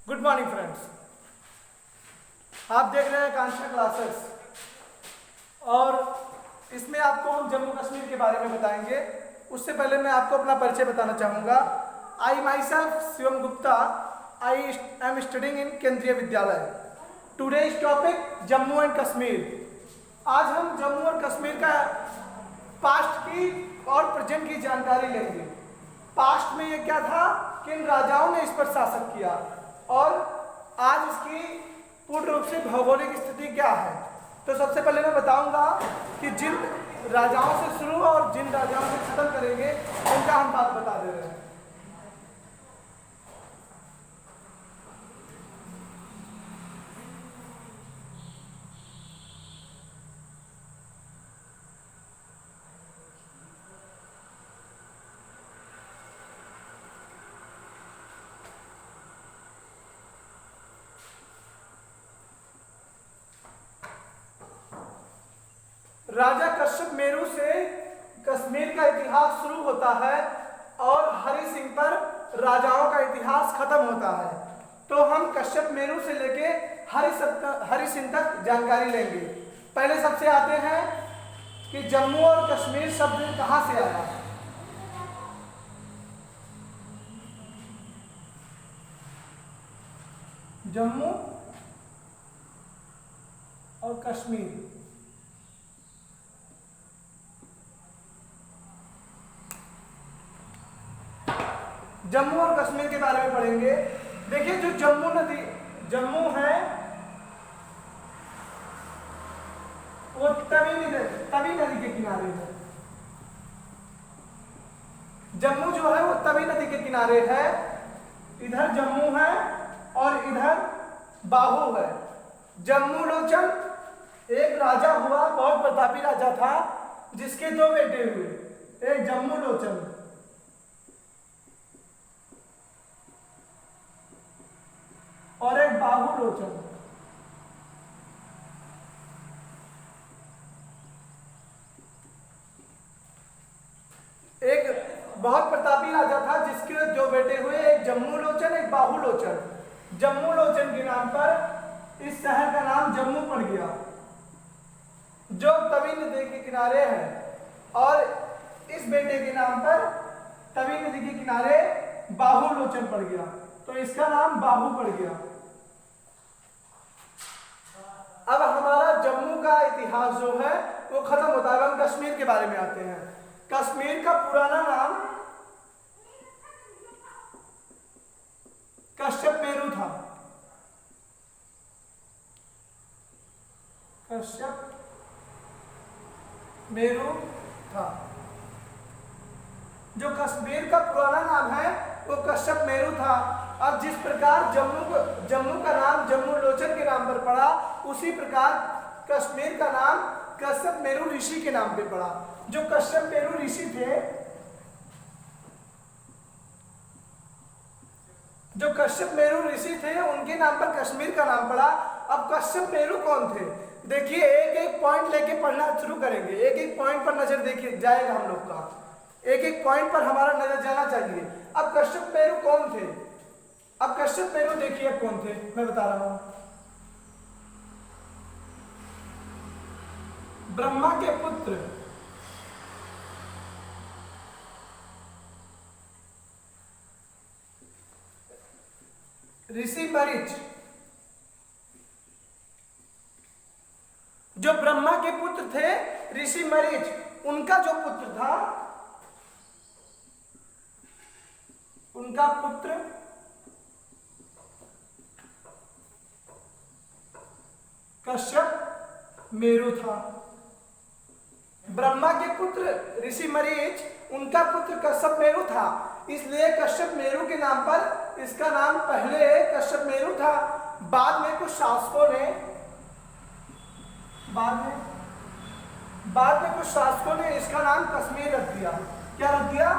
Good morning friends. आप देख रहे हैं कांक्षा क्लासेस और इसमें आपको हम जम्मू कश्मीर के बारे में बताएंगे। उससे पहले मैं आपको अपना परिचय बताना चाहूँगा। I myself Shivam Gupta, I am studying in Kendriya Vidyalaya. Today's topic Jammu and Kashmir. आज हम जम्मू और कश्मीर का पास्ट की और प्रेजेंट की जानकारी लेंगे। पास्ट में ये क्या था, किन राजाओं ने इस पर शासन किया और आज इसकी पूर्ण रूप से भौगोलिक स्थिति क्या है। तो सबसे पहले मैं बताऊंगा कि जिन राजाओं से शुरू और जिन राजाओं से खत्म करेंगे उनका हम बात बता दे रहे हैं। राजा कश्यप मेरू से कश्मीर का इतिहास शुरू होता है और हरि सिंह पर राजाओं का इतिहास खत्म होता है। तो हम कश्यप मेरू से लेके हरि सिंह तक जानकारी लेंगे। पहले सबसे आते हैं कि जम्मू और कश्मीर शब्द कहां से आया। जम्मू और कश्मीर, जम्मू और कश्मीर के बारे में पढ़ेंगे। देखिए, जो जम्मू है वो तवी नदी के किनारे है। जम्मू जो है वो तवी नदी के किनारे है। इधर जम्मू है और इधर बाहू है। जम्मू लोचन एक राजा हुआ, बहुत प्रतापी राजा था, जिसके दो बेटे हुए, एक जम्मू लोचन और एक बाहू लोचन। एक बहुत प्रतापी राजा था जिसके दो बेटे हुए, एक जम्मू लोचन एक बाहू लोचन। जम्मू लोचन के नाम पर इस शहर का नाम जम्मू पड़ गया, जो तवी नदी के किनारे है, और इस बेटे के नाम पर तवी नदी के किनारे बाहू लोचन पड़ गया, तो इसका नाम बाहू पड़ गया। अब हमारा जम्मू का इतिहास जो है वो खत्म होता है। हम कश्मीर के बारे में आते हैं। कश्मीर का पुराना नाम कश्यप मेरू था। कश्यप मेरू था। जो कश्मीर का पुराना नाम है वो कश्यप मेरू था। अब जिस प्रकार जम्मू का नाम जम्मू लोचन के नाम पर पड़ा, उसी प्रकार कश्मीर का नाम कश्यप मेरू ऋषि के नाम पे पड़ा। जो कश्यप मेरू ऋषि थे, उनके नाम पर कश्मीर का नाम पड़ा। अब कश्यप मेरू कौन थे, देखिए एक एक पॉइंट लेके पढ़ना शुरू करेंगे। एक एक पॉइंट पर नजर देखिए जाएगा हम लोग का, एक एक पॉइंट पर हमारा नजर जाना चाहिए। अब कश्यप मेरू कौन थे, अब कश्यप मेरू देखिए कौन थे, मैं बता रहा हूं। ब्रह्मा के पुत्र ऋषि मरीच, जो ब्रह्मा के पुत्र थे ऋषि मरीच, उनका जो पुत्र था, उनका पुत्र कश्यप मेरू था। ब्रह्मा के पुत्र ऋषि मरीच, उनका पुत्र कश्यप मेरू था, इसलिए कश्यप मेरू के नाम पर इसका नाम पहले कश्यप मेरू था। बाद में कुछ शासकों ने इसका नाम कश्मीर रख दिया। क्या रख दिया?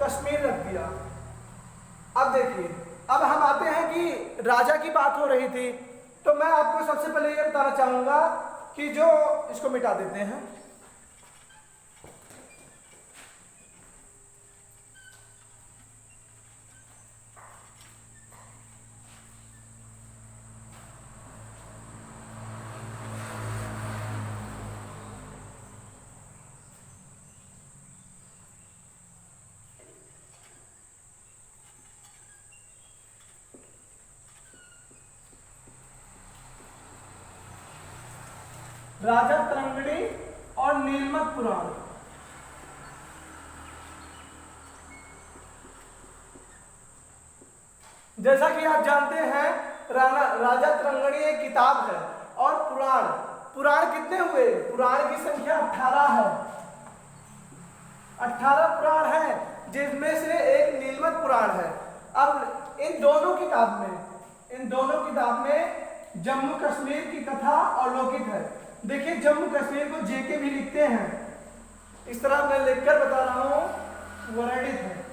कश्मीर रख दिया। अब देखिए, अब हम आते हैं कि राजा की बात हो रही थी, तो मैं आपको सबसे पहले ये बताना चाहूंगा कि जो इसको मिटा देते हैं, राजा तरंगिणी और नीलमत पुराण। जैसा कि आप जानते हैं राजा तरंगिणी एक किताब है और पुराण कितने हुए? पुराण की संख्या 18 है। 18 पुराण है, जिसमें से एक नीलमत पुराण है। अब इन दोनों किताब में जम्मू कश्मीर की कथा अवलोकित है। देखिए, जम्मू कश्मीर को जेके भी लिखते हैं, इस तरह मैं लिखकर बता रहा हूं, वर्णित है।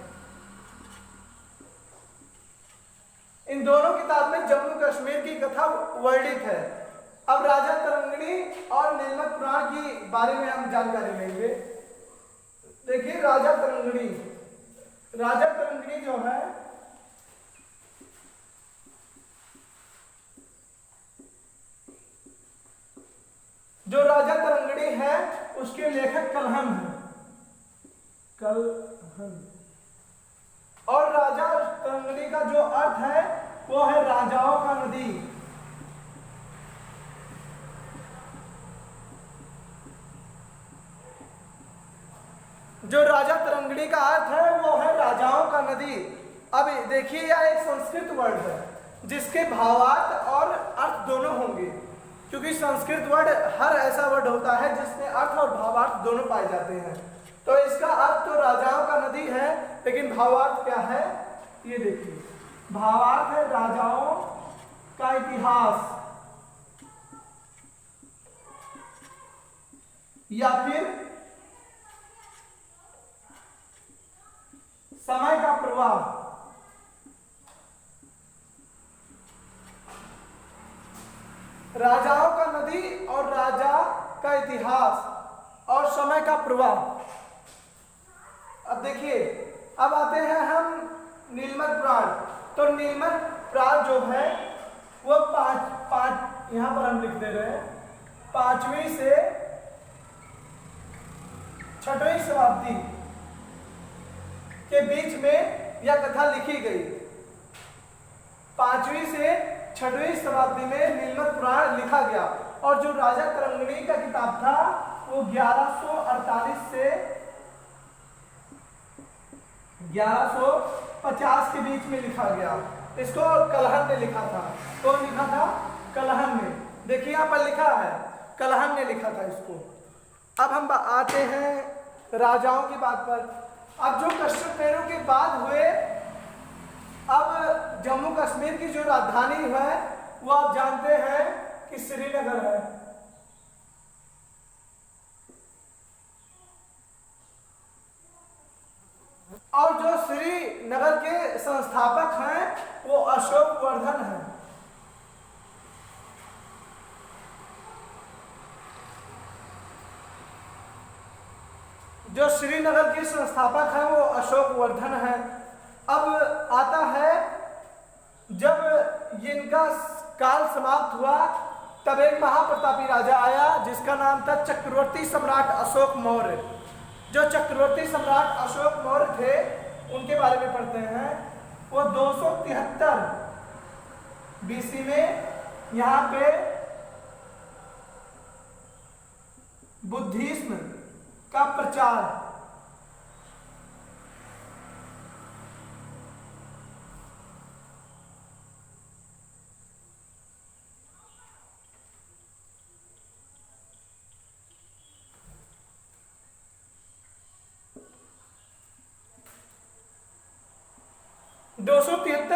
इन दोनों किताब में जम्मू कश्मीर की कथा वर्णित है। अब राजा तरंगिणी और नीलमत पुराण की बारे में हम जानकारी लेंगे। देखिए, राजा तरंगिणी जो है, जो राजा तरंगिणी है उसके लेखक कलहन है। और राजा तरंगिणी का जो अर्थ है वो है राजाओं का नदी। जो राजा तरंगिणी का अर्थ है वो है राजाओं का नदी। अब देखिए, यह एक संस्कृत वर्ड है जिसके भावार्थ और अर्थ दोनों होंगे, क्योंकि संस्कृत वर्ड हर ऐसा वर्ड होता है जिसमें अर्थ और भावार्थ दोनों पाए जाते हैं। तो इसका अर्थ तो राजाओं का नदी है, लेकिन भावार्थ क्या है ये देखिए। भावार्थ है राजाओं का इतिहास, या फिर समय का प्रवाह। राजाओं का नदी और राजा का इतिहास और समय का प्रवाह। अब देखिए, अब आते हैं हम नीलमत पुराण। तो नीलमत पुराण जो है वो पांच यहां पर हम लिख दे रहे हैं, 5वीं से 6वीं शताब्दी के बीच में यह कथा लिखी गई। 5वीं से 6वीं शताब्दी में नीलमत पुराण लिखा गया। और जो राजा तरंगिणी का किताब था वो 1148 से 1150 के बीच में लिखा गया। इसको कलहन ने लिखा था। कौन लिखा था? कलहन ने। देखिए, यहाँ पर लिखा है कलहन ने लिखा था इसको। अब हम आते हैं राजाओं की बात पर। अब जो कश्यपेरों के बाद हुए, अब जम्मू कश्मीर की जो राजधानी है वो आप जानते हैं कि श्रीनगर है। और जो श्रीनगर के संस्थापक हैं वो अशोक वर्धन हैं। जो श्रीनगर के संस्थापक हैं वो अशोक वर्धन हैं। अब आता है, जब इनका काल समाप्त हुआ तब एक महाप्रतापी राजा आया जिसका नाम था चक्रवर्ती सम्राट अशोक मौर्य। जो चक्रवर्ती सम्राट अशोक मौर्य थे उनके बारे में पढ़ते हैं। वो 273 BC में यहाँ पे बुद्धिज्म का प्रचार,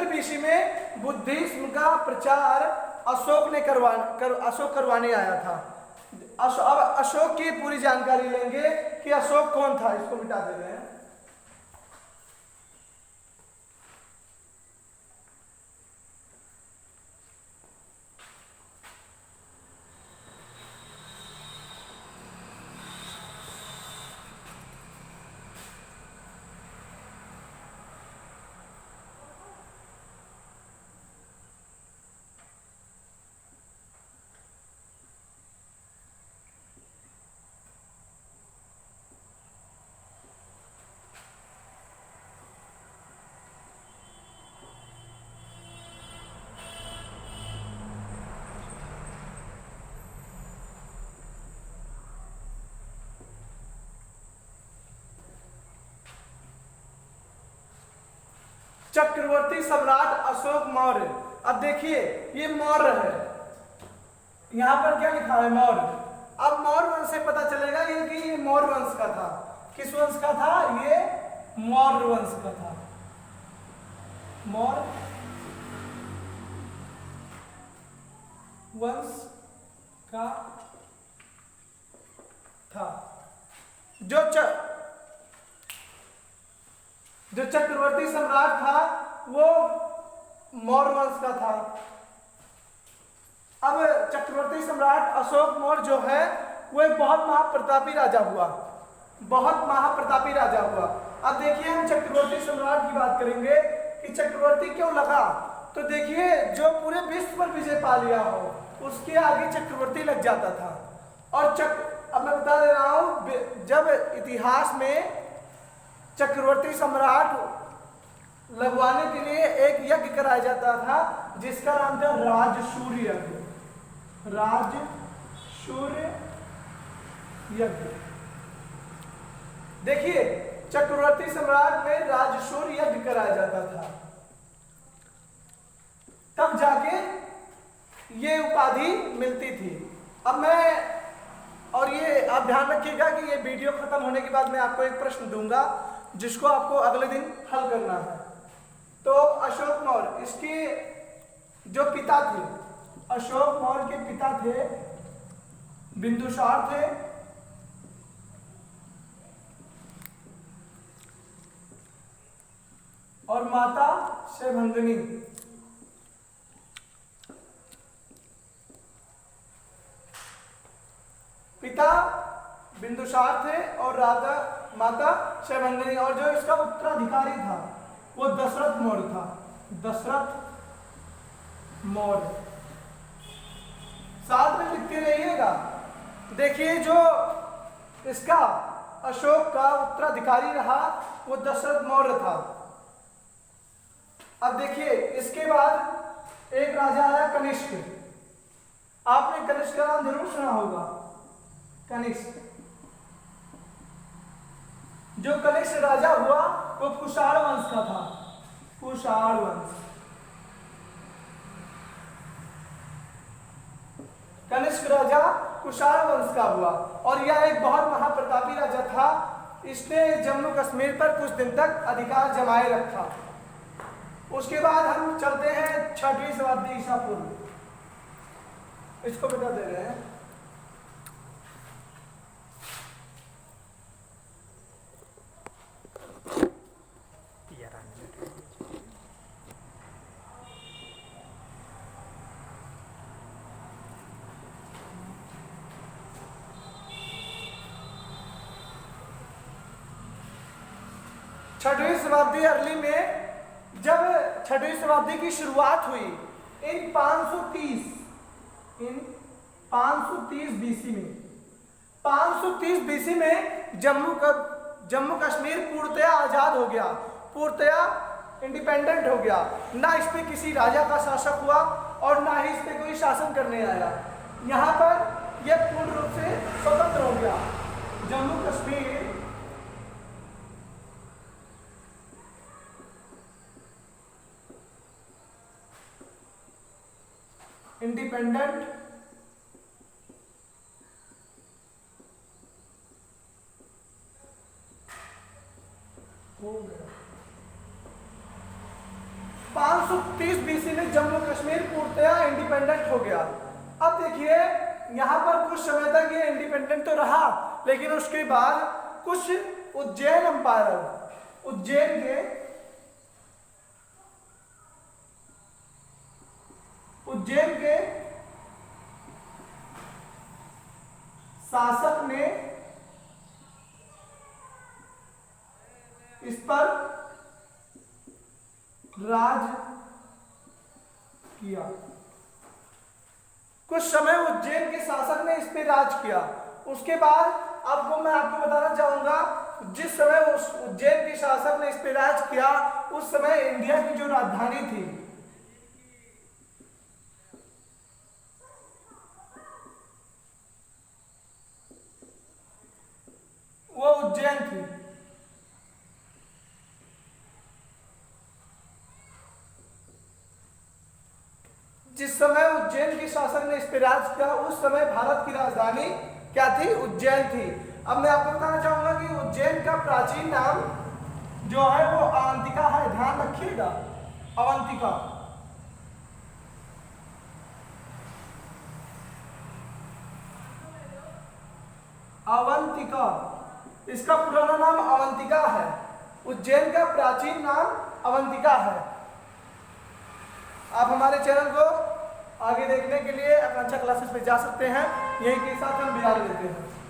BC में बुद्धिज्म का प्रचार अशोक करवाने आया था। अब अशोक की पूरी जानकारी लेंगे कि अशोक कौन था। इसको मिटा दे रहे हैं। चक्रवर्ती सम्राट अशोक मौर्य। अब देखिए ये मौर्य है, यहां पर क्या लिखा है मौर्य। अब मौर्य वंश से पता चलेगा ये कि ये मौर्य वंश का था। किस वंश का था? ये मौर्य वंश का था। मौर्य वंश का था। जो चक्रवर्ती सम्राट था वो मौर्य वंश का था। अब चक्रवर्ती सम्राट अशोक मौर्य जो है वो एक बहुत महाप्रतापी राजा हुआ, बहुत महाप्रतापी राजा हुआ। अब देखिए हम चक्रवर्ती सम्राट की बात करेंगे कि चक्रवर्ती क्यों लगा। तो देखिए जो पूरे विश्व पर विजय पा लिया हो उसके आगे चक्रवर्ती लग जाता था। और अब मैं बता दे रहा हूं, जब इतिहास में चक्रवर्ती सम्राट लगवाने के लिए एक यज्ञ कराया जाता था जिसका नाम था राजसूय यज्ञ। राजसूय यज्ञ। देखिए चक्रवर्ती सम्राट में राजसूय यज्ञ कराया जाता था, तब जाके ये उपाधि मिलती थी। अब मैं, और ये आप ध्यान रखिएगा कि ये वीडियो खत्म होने के बाद मैं आपको एक प्रश्न दूंगा जिसको आपको अगले दिन हल करना है। तो अशोक मौर्य, इसके जो पिता थे, अशोक मौर्य के पिता थे बिंदुसार थे, और माता शैभंगिनी। पिता बिंदुसार थे और माता शैभंगिनी, और जो इसका उत्तराधिकारी था वो दशरथ मौर्य था। दशरथ मौर्य। साथ में लिखते रहिएगा। देखिए जो इसका अशोक का उत्तराधिकारी रहा वो दशरथ मौर्य था। अब देखिए इसके बाद एक राजा आया कनिष्क। आपने कनिष्क का नाम जरूर सुना होगा। कनिष्क, जो कनिष्क राजा हुआ वो कुषाण वंश का था। कुषाण वंश। कनिष्क राजा कुषाण वंश का हुआ और यह एक बहुत महाप्रतापी राजा था। इसने जम्मू कश्मीर पर कुछ दिन तक अधिकार जमाए रखा। उसके बाद हम चलते हैं 6वीं शताब्दी ईसा पूर्व। इसको बता दे रहे हैं। छठवीं शताब्दी अर्ली में, जब 6वीं शताब्दी की शुरुआत हुई इन 530 बीसी में, 530 बीसी में जम्मू कश्मीर पूर्णतया आजाद हो गया, पूर्णतया इंडिपेंडेंट हो गया। ना इस पे किसी राजा का शासक हुआ और ना ही इस पे कोई शासन करने आया। यहाँ पर यह पूर्ण रूप से स्वतंत्र हो गया। जम्मू कश्मीर इंडिपेंडेंट हो गया। 530 बीसी में जम्मू कश्मीर पूर्णतया इंडिपेंडेंट हो गया। अब देखिए यहां पर कुछ समय तक ये इंडिपेंडेंट तो रहा, लेकिन उसके बाद कुछ उज्जैन अंपायर, उज्जैन के शासक ने इस पर राज किया। कुछ समय उज्जैन के शासक ने इस पे राज किया। उसके बाद मैं आपको बताना चाहूंगा, जिस समय उस उज्जैन के शासक ने इस पे राज किया उस समय इंडिया की जो राजधानी थी वो उज्जैन थी। जिस समय उज्जैन के शासक ने इस पर राज किया उस समय भारत की राजधानी क्या थी? उज्जैन थी। अब मैं आपको बताना चाहूंगा कि उज्जैन का प्राचीन नाम जो है वो अवंतिका है, ध्यान रखिएगा, अवंतिका। अवंतिका, इसका पुराना नाम अवंतिका है। उज्जैन का प्राचीन नाम अवंतिका है। आप हमारे चैनल को आगे देखने के लिए आकांक्षा क्लासेस पे जा सकते हैं। यही के साथ हम विराम लेते हैं।